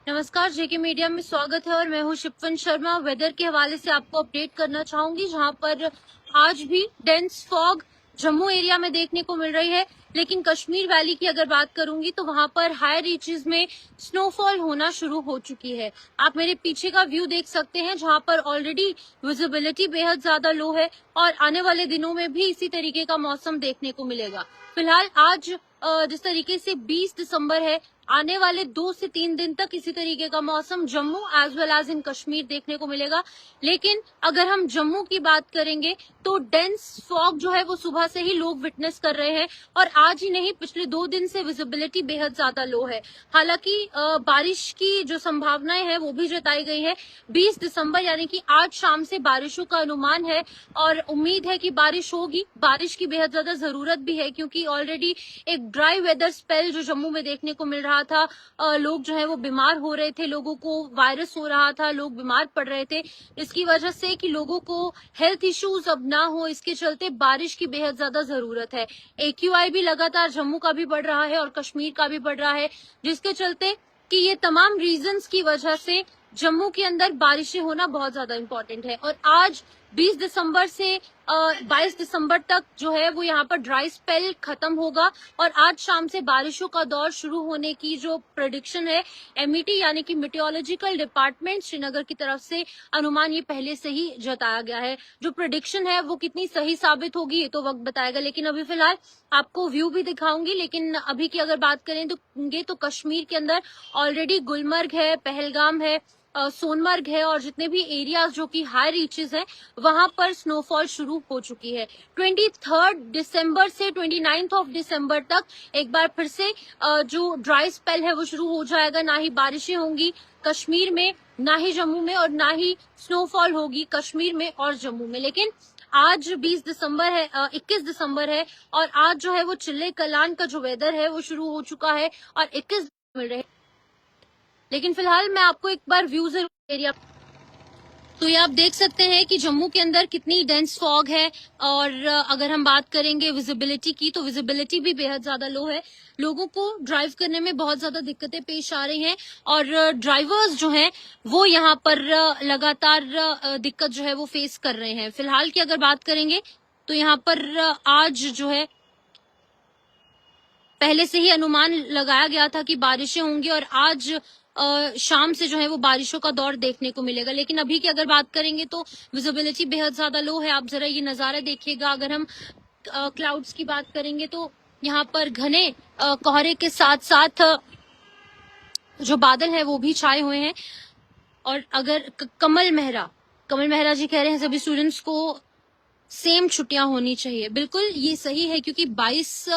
नमस्कार, जेके मीडिया में स्वागत है और मैं हूं शिपवन शर्मा। वेदर के हवाले से आपको अपडेट करना चाहूंगी, जहां पर आज भी डेंस फॉग जम्मू एरिया में देखने को मिल रही है। लेकिन कश्मीर वैली की अगर बात करूंगी तो वहां पर हायर रीचेस में स्नोफॉल होना शुरू हो चुकी है। आप मेरे पीछे का व्यू देख सकते हैं, जहां पर ऑलरेडी विजिबिलिटी बेहद ज्यादा लो है और आने वाले दिनों में भी इसी तरीके का मौसम देखने को मिलेगा। फिलहाल आज जिस तरीके से 20 दिसंबर है, आने वाले 2 से 3 दिन तक इसी तरीके का मौसम Jammu as well as in Kashmir देखने को मिलेगा। लेकिन अगर हम जम्मू की बात करेंगे तो डेंस फॉग जो है वो सुबह से ही लोग विटनेस कर रहे हैं और आज ही नहीं, पिछले 2 दिन से विजिबिलिटी बेहद ज्यादा लो है। हालांकि बारिश की जो संभावनाएं हैं वो भी जताई गई है। 20 दिसंबर यानी कि आज शाम से बारिशों का अनुमान है और उम्मीद है कि बारिश होगी। बारिश की बेहद ज्यादा जरूरत भी है, क्योंकि ऑलरेडी एक ड्राई वेदर स्पेल जो जम्मू में देखने को मिल रहा था। लोग जो है वो बीमार हो रहे थे, लोगों को वायरस हो रहा था, लोग बीमार पड़ रहे थे। इसकी वजह से कि लोगों को हेल्थ इश्यूज अब ना हो, इसके चलते बारिश की बेहद ज्यादा जरूरत है। AQI भी लगातार जम्मू का भी बढ़ रहा है और कश्मीर का भी बढ़ रहा है, जिसके चलते कि ये तमाम रीजंस की वजह से जम्मू के अंदर बारिशें होना बहुत ज्यादा इम्पोर्टेंट है। और आज 20 दिसंबर से 22 दिसंबर तक जो है वो यहाँ पर ड्राई स्पेल खत्म होगा और आज शाम से बारिशों का दौर शुरू होने की जो प्रेडिक्शन है MET यानी कि मीटियोलॉजिकल डिपार्टमेंट श्रीनगर की तरफ से अनुमान ये पहले से ही जताया गया है। जो प्रेडिक्शन है वो कितनी सही साबित होगी ये तो वक्त बताएगा, लेकिन अभी फिलहाल आपको व्यू भी दिखाऊंगी। लेकिन अभी की अगर बात करें तो कश्मीर के अंदर ऑलरेडी गुलमर्ग है, पहलगाम है, सोनमर्ग है और जितने भी एरियाज जो कि हाई रीचेस हैं वहां पर स्नोफॉल शुरू हो चुकी है। 23 दिसंबर से 29 दिसंबर तक एक बार फिर से जो ड्राई स्पेल है वो शुरू हो जाएगा। ना ही बारिशें होंगी कश्मीर में, ना ही जम्मू में, और ना ही स्नोफॉल होगी कश्मीर में और जम्मू में। लेकिन आज 20 दिसंबर है, 21 दिसंबर है और आज जो है वो चिल्ले कलान का जो वेदर है वो शुरू हो चुका है और 21 मिल रहे हैं। लेकिन फिलहाल मैं आपको एक बार व्यू जरूर एरिया, तो ये आप देख सकते हैं कि जम्मू के अंदर कितनी डेंस फॉग है। और अगर हम बात करेंगे विजिबिलिटी की तो विजिबिलिटी भी बेहद ज्यादा लो है। लोगों को ड्राइव करने में बहुत ज्यादा दिक्कतें पेश आ रही हैं और ड्राइवर्स जो हैं वो यहाँ पर लगातार दिक्कत जो है वो फेस कर रहे हैं। फिलहाल की अगर बात करेंगे तो यहाँ पर आज जो है पहले से ही अनुमान लगाया गया था कि बारिशें होंगी और आज शाम से जो है वो बारिशों का दौर देखने को मिलेगा। लेकिन अभी की अगर बात करेंगे तो विजिबिलिटी बेहद ज्यादा लो है। आप जरा ये नजारा देखिएगा। अगर हम क्लाउड्स की बात करेंगे तो यहाँ पर घने कोहरे के साथ साथ जो बादल है वो भी छाए हुए हैं। और अगर कमल मेहरा जी कह रहे हैं सभी स्टूडेंट्स को सेम छुट्टियां होनी चाहिए। बिल्कुल ये सही है, क्योंकि 22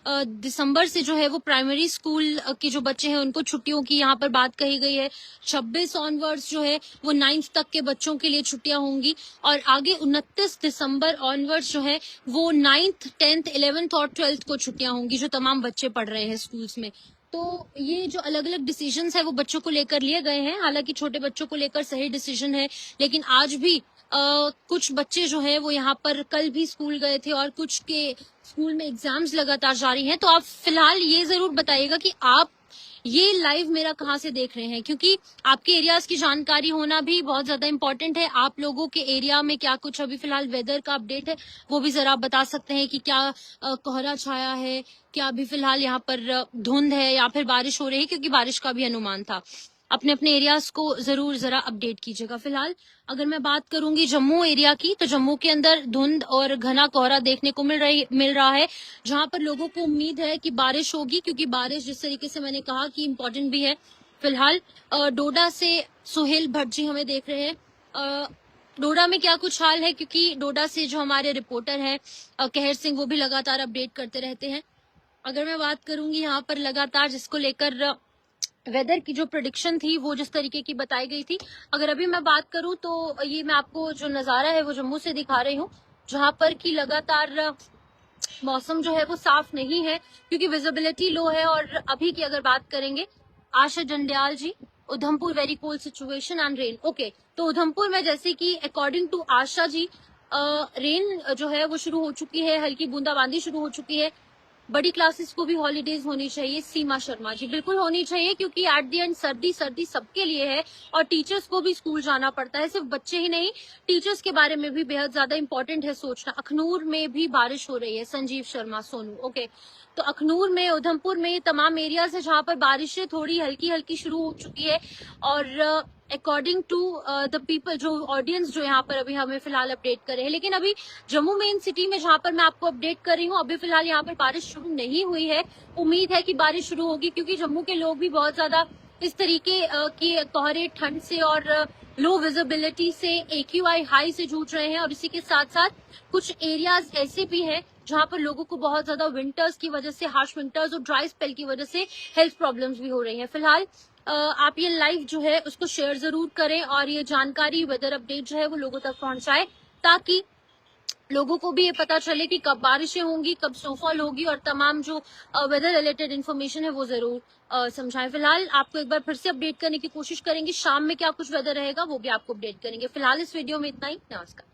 दिसंबर से जो है वो प्राइमरी स्कूल के जो बच्चे हैं उनको छुट्टियों की यहाँ पर बात कही गई है। 26 ऑनवर्ड्स जो है वो 9th तक के बच्चों के लिए छुट्टियां होंगी और आगे 29 दिसंबर ऑनवर्ड्स जो है वो 9th, 10th, 11th और 12th को छुट्टियां होंगी, जो तमाम बच्चे पढ़ रहे हैं स्कूल्स में। तो ये जो अलग अलग डिसीजंस है वो बच्चों को लेकर लिए गए हैं। हालांकि छोटे बच्चों को लेकर सही डिसीजन है, लेकिन आज भी कुछ बच्चे जो है वो यहाँ पर कल भी स्कूल गए थे और कुछ के स्कूल में एग्जाम्स लगातार जारी हैं। तो आप फिलहाल ये जरूर बताइएगा कि आप ये लाइव मेरा कहाँ से देख रहे हैं, क्योंकि आपके एरियाज की जानकारी होना भी बहुत ज्यादा इंपॉर्टेंट है। आप लोगों के एरिया में क्या कुछ अभी फिलहाल वेदर का अपडेट है वो भी जरा आप बता सकते हैं कि क्या कोहरा छाया है, क्या अभी फिलहाल यहाँ पर धुंध है या फिर बारिश हो रही है, क्योंकि बारिश का भी अनुमान था। अपने अपने एरियाज को जरूर जरा अपडेट कीजिएगा। फिलहाल अगर मैं बात करूंगी जम्मू एरिया की तो जम्मू के अंदर धुंध और घना कोहरा देखने को मिल रहा है, जहां पर लोगों को उम्मीद है कि बारिश होगी, क्योंकि बारिश जिस तरीके से मैंने कहा कि इम्पोर्टेंट भी है। फिलहाल डोडा से सुहेल भट्ट जी हमें देख रहे हैं। डोडा में क्या कुछ हाल है, क्योंकि डोडा से जो हमारे रिपोर्टर हैं कहर सिंह वो भी लगातार अपडेट करते रहते हैं। अगर मैं बात करूंगी यहाँ पर लगातार जिसको लेकर वेदर की जो प्रेडिक्शन थी वो जिस तरीके की बताई गई थी, अगर अभी मैं बात करूं तो ये मैं आपको जो नजारा है वो जम्मू से दिखा रही हूँ, जहां पर की लगातार मौसम जो है वो साफ नहीं है क्योंकि विजिबिलिटी लो है। और अभी की अगर बात करेंगे, Asha Jandiyal ji, Udhampur very cold situation and rain. Okay, तो उधमपुर में जैसे कि according to Asha ji rain जो है वो शुरू हो चुकी है, हल्की बूंदाबांदी शुरू हो चुकी है। बड़ी क्लासेस को भी हॉलीडेज होनी चाहिए। सीमा शर्मा जी, बिल्कुल होनी चाहिए, क्योंकि एट द एंड सर्दी सर्दी सबके लिए है और टीचर्स को भी स्कूल जाना पड़ता है। सिर्फ बच्चे ही नहीं, टीचर्स के बारे में भी बेहद ज्यादा इंपॉर्टेंट है सोचना। अखनूर में भी बारिश हो रही है, संजीव शर्मा सोनू, ओके। तो अखनूर में, उधमपुर में, तमाम एरियाज है जहां पर बारिशें थोड़ी हल्की हल्की शुरू हो चुकी है। और अकॉर्डिंग टू द पीपल, जो ऑडियंस जो यहाँ पर अभी हमें फिलहाल अपडेट कर रहे हैं, लेकिन अभी जम्मू मेन सिटी में जहाँ पर मैं आपको अपडेट कर रही हूँ, अभी फिलहाल यहाँ पर बारिश शुरू नहीं हुई है। उम्मीद है कि बारिश शुरू होगी, क्योंकि जम्मू के लोग भी बहुत ज्यादा इस तरीके की कोहरे, ठंड से और लो विजिबिलिटी से, AQI हाई से जूझ रहे हैं। और इसी के साथ साथ कुछ एरियाज ऐसे भी हैं जहां पर लोगों को बहुत ज्यादा विंटर्स की वजह से, हार्श विंटर्स और ड्राई स्पेल की वजह से हेल्थ प्रॉब्लम्स भी हो रही हैं। फिलहाल आप ये लाइव जो है उसको शेयर जरूर करें और ये जानकारी, वेदर अपडेट जो है वो लोगों तक पहुंचाएं, ताकि लोगों को भी ये पता चले कि कब बारिशें होंगी, कब स्नोफॉल होगी, और तमाम जो वेदर रिलेटेड इन्फॉर्मेशन है वो जरूर समझाएं। फिलहाल आपको एक बार फिर से अपडेट करने की कोशिश करेंगे, शाम में क्या कुछ वेदर रहेगा वो भी आपको अपडेट करेंगे। फिलहाल इस वीडियो में इतना ही, नमस्कार।